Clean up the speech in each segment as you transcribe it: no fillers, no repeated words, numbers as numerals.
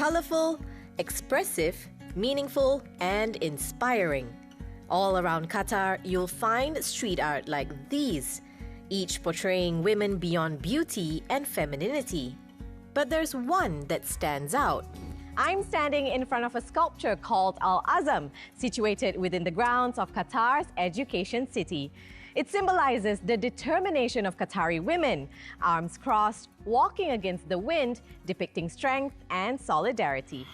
Colorful, expressive, meaningful, and inspiring. All around Qatar, you'll find street art like these, each portraying women beyond beauty and femininity. But there's one that stands out. I'm standing in front of a sculpture called Al-Azam, situated within the grounds of Qatar's Education City. It symbolizes the determination of Qatari women, arms crossed, walking against the wind, depicting strength and solidarity.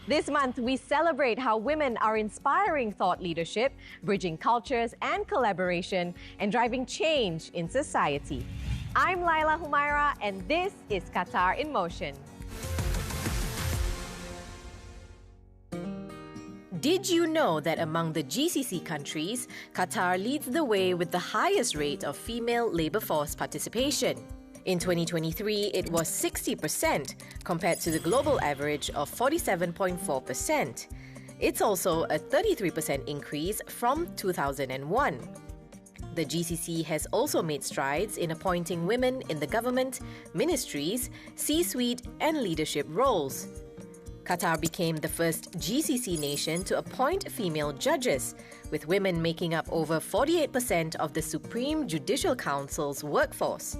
This month, we celebrate how women are inspiring thought leadership, bridging cultures and collaboration, and driving change in society. I'm Laila Humaira, and this is Qatar in Motion. Did you know that among the GCC countries, Qatar leads the way with the highest rate of female labor force participation? In 2023, it was 60% compared to the global average of 47.4%. It's also a 33% increase from 2001. The GCC has also made strides in appointing women in the government, ministries, C-suite, and leadership roles. Qatar became the first GCC nation to appoint female judges, with women making up over 48% of the Supreme Judicial Council's workforce.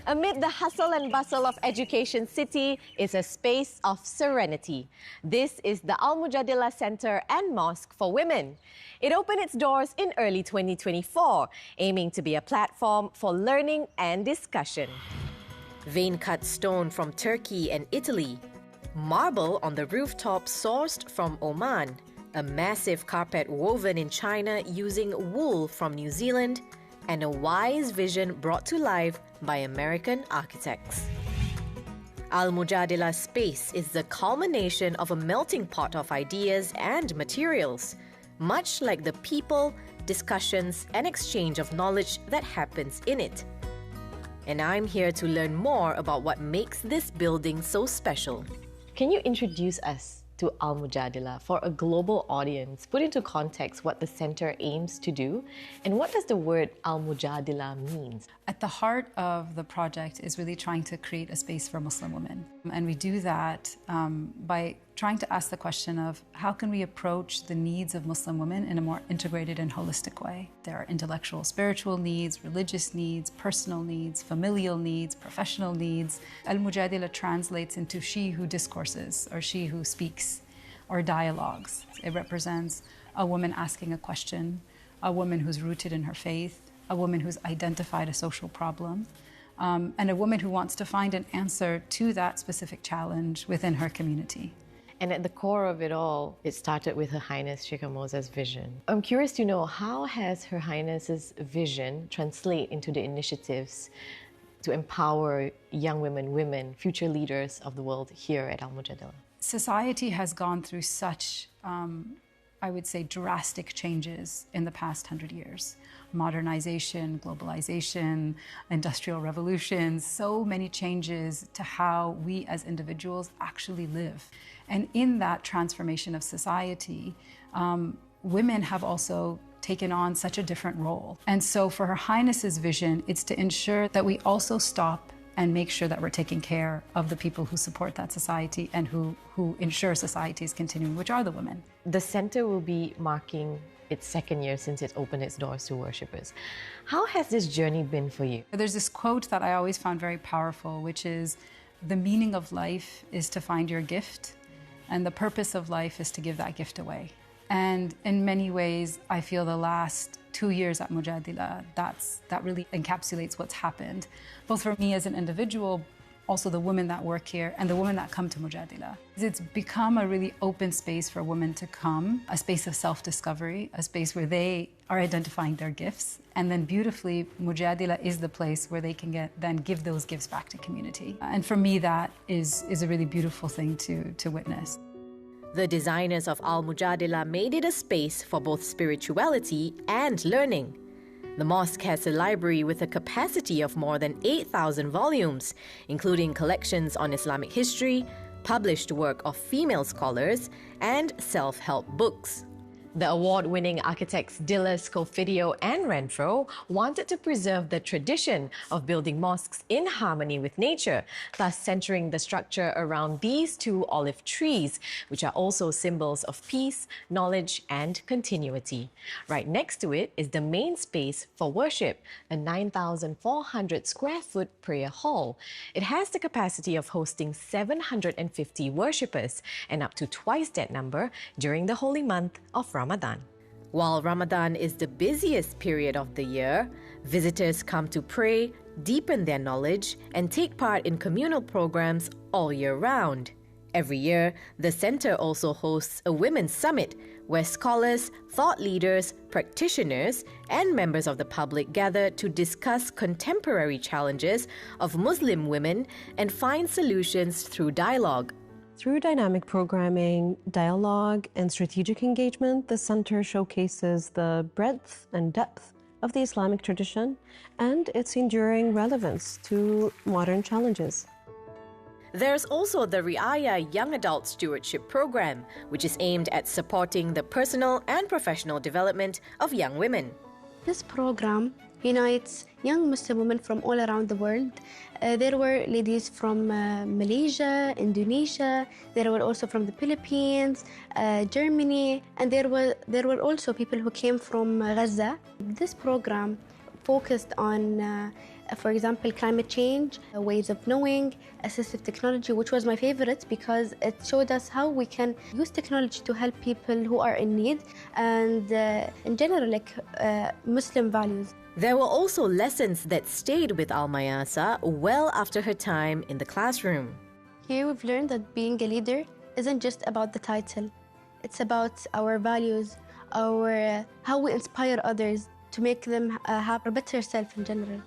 Amid the hustle and bustle of Education City is a space of serenity. This is the Al-Mujadala Center and Mosque for Women. It opened its doors in early 2024, aiming to be a platform for learning and discussion. Vein-cut stone from Turkey and Italy, marble on the rooftop sourced from Oman, a massive carpet woven in China using wool from New Zealand, and a wise vision brought to life by American architects. Al-Mujadala space is the culmination of a melting pot of ideas and materials, much like the people, discussions, and exchange of knowledge that happens in it. And I'm here to learn more about what makes this building so special. Can you introduce us to Al-Mujadala for a global audience? Put into context what the center aims to do, and what does the word Al-Mujadala mean? At the heart of the project is really trying to create a space for Muslim women. And we do that by trying to ask the question of how can we approach the needs of Muslim women in a more integrated and holistic way. There are intellectual, spiritual needs, religious needs, personal needs, familial needs, professional needs. Al-Mujadala translates into she who discourses, or she who speaks, or dialogues. It represents a woman asking a question, a woman who's rooted in her faith, a woman who's identified a social problem, and a woman who wants to find an answer to that specific challenge within her community. And at the core of it all, it started with Her Highness Sheikh Moza's vision. I'm curious to know, how has Her Highness's vision translate into the initiatives to empower young women, future leaders of the world here at Al-Mujadala? Society has gone through such, I would say, drastic changes in the past 100 years. Modernization, globalization, industrial revolutions, so many changes to how we as individuals actually live. And in that transformation of society, women have also taken on such a different role. And so for Her Highness's vision, it's to ensure that we also stop and make sure that we're taking care of the people who support that society and who ensure society is continuing, which are the women. The center will be marking its second year since it opened its doors to worshippers. How has this journey been for you? There's this quote that I always found very powerful, which is, the meaning of life is to find your gift, and the purpose of life is to give that gift away. And in many ways, I feel the last 2 years at Mujadala, that really encapsulates what's happened, both for me as an individual, also the women that work here, and the women that come to Mujadala. It's become a really open space for women to come, a space of self-discovery, a space where they are identifying their gifts, and then beautifully, Mujadala is the place where they can then give those gifts back to community. And for me, that is a really beautiful thing to witness. The designers of Al-Mujadala made it a space for both spirituality and learning. The mosque has a library with a capacity of more than 8,000 volumes, including collections on Islamic history, published work of female scholars, and self-help books. The award-winning architects Diller, Scofidio and Renfro wanted to preserve the tradition of building mosques in harmony with nature, thus centering the structure around these two olive trees, which are also symbols of peace, knowledge and continuity. Right next to it is the main space for worship, a 9,400 square foot prayer hall. It has the capacity of hosting 750 worshippers and up to twice that number during the holy month of Ramadan. While Ramadan is the busiest period of the year, visitors come to pray, deepen their knowledge, and take part in communal programs all year round. Every year, the center also hosts a women's summit where scholars, thought leaders, practitioners, and members of the public gather to discuss contemporary challenges of Muslim women and find solutions through dialogue. Through dynamic programming, dialogue, and strategic engagement, the center showcases the breadth and depth of the Islamic tradition and its enduring relevance to modern challenges. There's also the Riaya Young Adult Stewardship Program, which is aimed at supporting the personal and professional development of young women. This program unites young Muslim women from all around the world. There were ladies from Malaysia, Indonesia, there were also from the Philippines, Germany, and there were also people who came from Gaza. This program focused on, for example, climate change, ways of knowing, assistive technology, which was my favorite because it showed us how we can use technology to help people who are in need and, in general, Muslim values. There were also lessons that stayed with Al-Mayasa well after her time in the classroom. Here we've learned that being a leader isn't just about the title. It's about our values, how we inspire others to make them have a better self in general.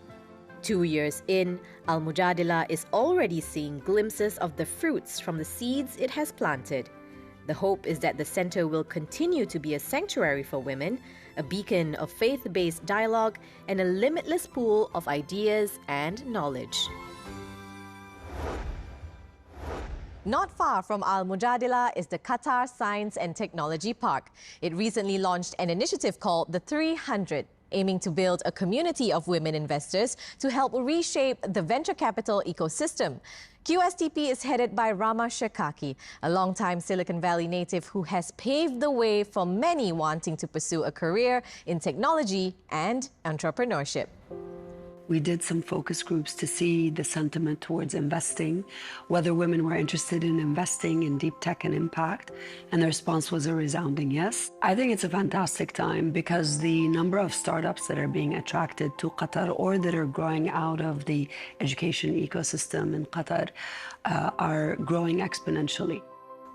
2 years in, Al-Mujadala is already seeing glimpses of the fruits from the seeds it has planted. The hope is that the center will continue to be a sanctuary for women, a beacon of faith-based dialogue, and a limitless pool of ideas and knowledge. Not far from Al-Mujadala is the Qatar Science and Technology Park. It recently launched an initiative called the 300, aiming to build a community of women investors to help reshape the venture capital ecosystem. QSTP is headed by Rama Shekaki, a longtime Silicon Valley native who has paved the way for many wanting to pursue a career in technology and entrepreneurship. We did some focus groups to see the sentiment towards investing, whether women were interested in investing in deep tech and impact, and the response was a resounding yes. I think it's a fantastic time because the number of startups that are being attracted to Qatar or that are growing out of the education ecosystem in Qatar are growing exponentially.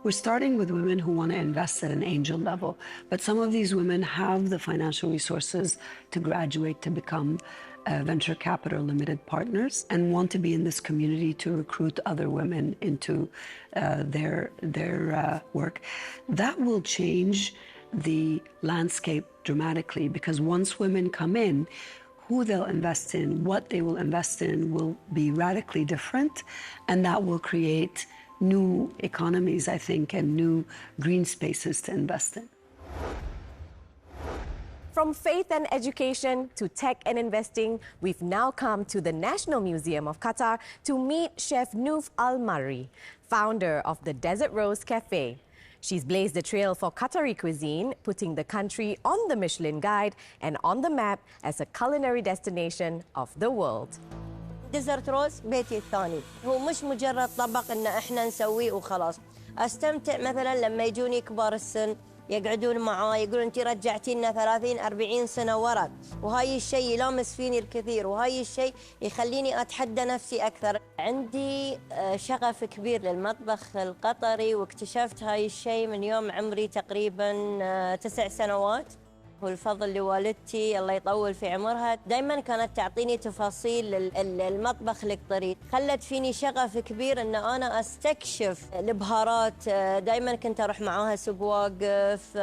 We're starting with women who want to invest at an angel level, but some of these women have the financial resources to graduate to become venture capital limited partners and want to be in this community to recruit other women into their work. That will change the landscape dramatically because once women come in, who they'll invest in, what they will invest in will be radically different, and that will create new economies, I think, and new green spaces to invest in. From faith and education to tech and investing, we've now come to the National Museum of Qatar to meet Chef Nouf Al-Marri, founder of the Desert Rose Cafe. She's blazed the trail for Qatari cuisine, putting the country on the Michelin Guide and on the map as a culinary destination of the world. ديزرت روز بيتي الثاني هو مش مجرد طبق ان احنا نسويه وخلاص. استمتع مثلا لما يجوني كبار السن يقعدون معاي يقولون انت رجعتي لنا 30-40 سنه ورا، وهاي الشيء يلامس فيني الكثير وهاي الشيء يخليني اتحدى نفسي اكثر. عندي شغف كبير للمطبخ القطري واكتشفت هاي الشيء من يوم عمري تقريبا 9 سنوات. والفضل لوالدتي الله يطول في عمرها، دائما كانت تعطيني تفاصيل المطبخ القطري، خلت فيني شغف كبير ان انا استكشف البهارات. دائما كنت اروح معاها سوق واقف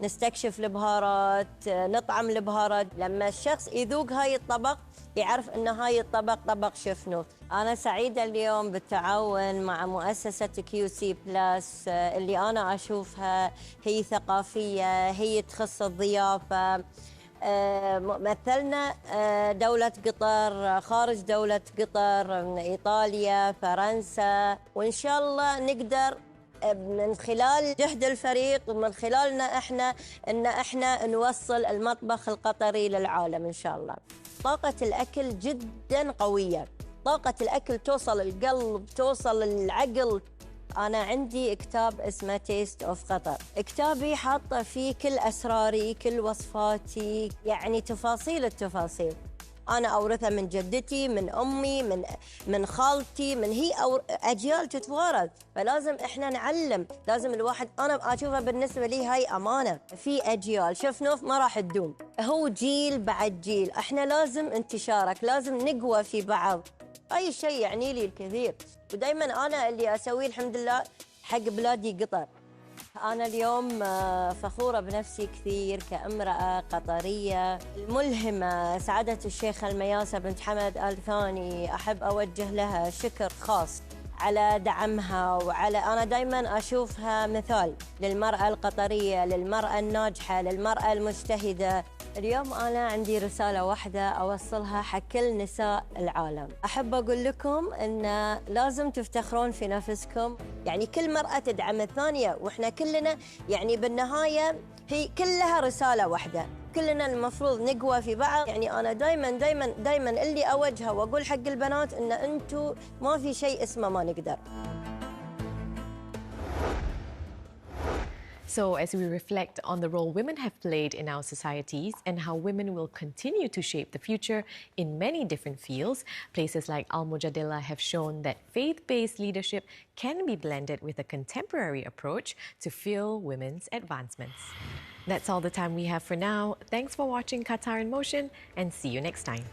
نستكشف البهارات، نطعم البهارات. لما الشخص يذوق هاي الطبق يعرف ان هاي الطبق طبق شيف نوف. أنا سعيدة اليوم بالتعاون مع مؤسسة QC بلس اللي أنا أشوفها هي ثقافية، هي تخص الضيافة. مثلنا دولة قطر، خارج دولة قطر، من إيطاليا، فرنسا، وإن شاء الله نقدر من خلال جهد الفريق ومن خلالنا احنا نوصل المطبخ القطري للعالم ان شاء الله. طاقة الأكل جدا قوية، طاقة الأكل توصل القلب، توصل العقل. أنا عندي كتاب اسمه تيست أوف قطر، كتابي حاطة فيه كل أسراري، كل وصفاتي، يعني تفاصيل التفاصيل. أنا أورثها من جدتي، من أمي، من خالتي، من هي أو أجيال تتوارث، فلازم إحنا نعلم، لازم الواحد. أنا أشوفها بالنسبة لي هاي أمانة، في أجيال شفنا ما راح تدوم، هو جيل بعد جيل، إحنا لازم انتشارك، لازم نقوى في بعض. أي شيء يعني لي الكثير، ودايما أنا اللي أسويه الحمد لله حق بلادي قطر. أنا اليوم فخورة بنفسي كثير كامرأة قطرية الملهمة. سعادة الشيخة المياسة بنت حمد آل ثاني أحب أوجه لها شكر خاص على دعمها، وعلى أنا دايما أشوفها مثال للمرأة القطرية، للمرأة الناجحة، للمرأة المجتهدة. اليوم أنا عندي رسالة واحدة أوصلها حق كل نساء العالم. أحب أقول لكم أن لازم تفتخرون في نفسكم، يعني كل مرأة تدعم الثانية، وإحنا كلنا يعني بالنهاية هي كلها رسالة واحدة، كلنا المفروض نقوى في بعض. يعني أنا دايما اللي أوجهه وأقول حق البنات أن أنتوا ما في شيء اسمه ما نقدر. So, as we reflect on the role women have played in our societies and how women will continue to shape the future in many different fields, places like Al-Mujadala have shown that faith-based leadership can be blended with a contemporary approach to fuel women's advancements. That's all the time we have for now. Thanks for watching Qatar in Motion, and see you next time.